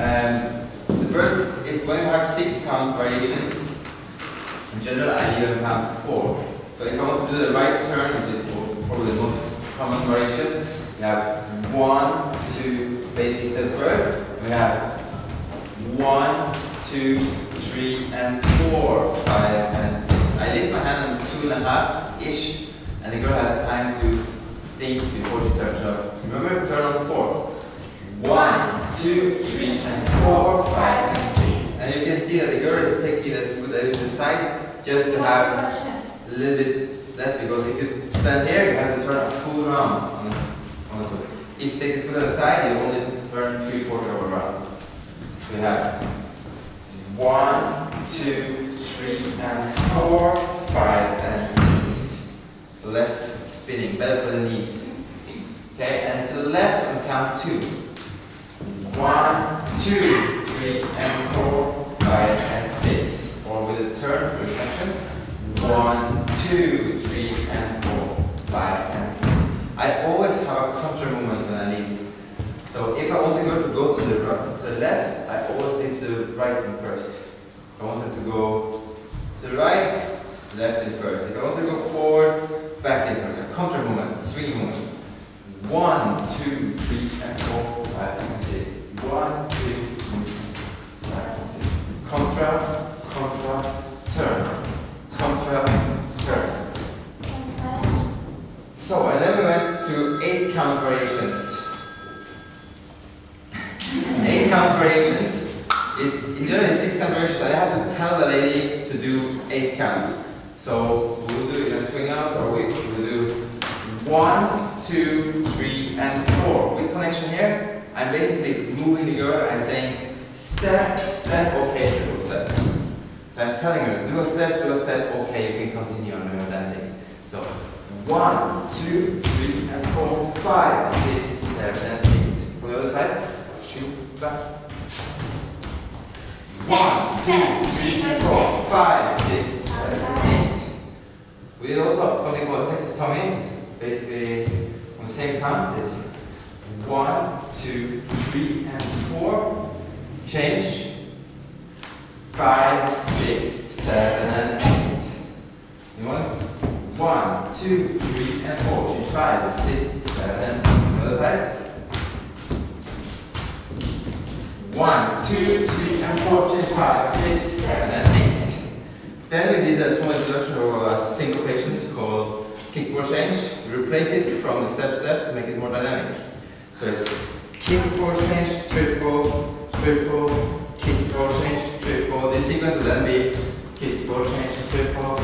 The first is when you have 6 count variations. In general, I leave them count 4. So if I want to do the right turn, which is probably the most common variation, we have 1, 2, basic step first. We have 1, 2, 3, and 4, 5, and 6. I lift my hand on 2.5-ish, and the girl has time to think before she turns. So remember, turn on 4. 1, 2, 3, and 4, 5, and 6. And you can see that the girl is taking the foot to the side just to have a little bit less, because if you stand here, you have to turn a full round on the foot. If you take the foot to the side, you only turn 3/4 of a round. So we have 1, 2, 3, and 4, 5, and 6. Less spinning, better for the knees. Okay, and to the left on count 2. 1, 2, 3, and 4, 5, and 6. Or with a turn reflection. 1, 2, 3, and 4, 5, and 6. I always have a contra movement when I lead. So if I want the girl to go to the left, I always lead to the right in first. If I want her to go to the right, left in first. If I want her to go forward, back in first. A contra movement, swing movement. 1, 2, 3, and 4, 5, and 6. 1, 2, 3, 5, and 6. Contra, contra, turn. Contra, turn. So, and then we went to 8 count variations. 8 count variations is, in general, 6 count variations. I have to tell the lady to do 8 count. So, we'll do it in a swing out, or we'll do 1, 2, 3, and 4. With connection here, I'm basically moving the girl and saying, step, step, okay, triple step. So I'm telling her, do a step, okay, you can continue on when you're dancing. So, 1, 2, 3, and 4, 5, 6, 7, and 8. For the other side, shoot back. 1, 2, 3, 4, 5, 6, 7, 8. We did also something called Texas Tommy. It's basically on the same counts. It's 1, 2, 3, and 4. Change. 5, 6, 7, and 8. You want 1, 2, 3, and 4. 5, 6, 7, and 8. On the other side. 1, 2, 3, and 4. Change 5, 6, 7, and 8. Then we did a small introduction of syncopations called kickball change. We replace it from the step to make it more dynamic. So it's kickball change, triple, triple, kickball change, triple. This sequence will then be kickball change, triple,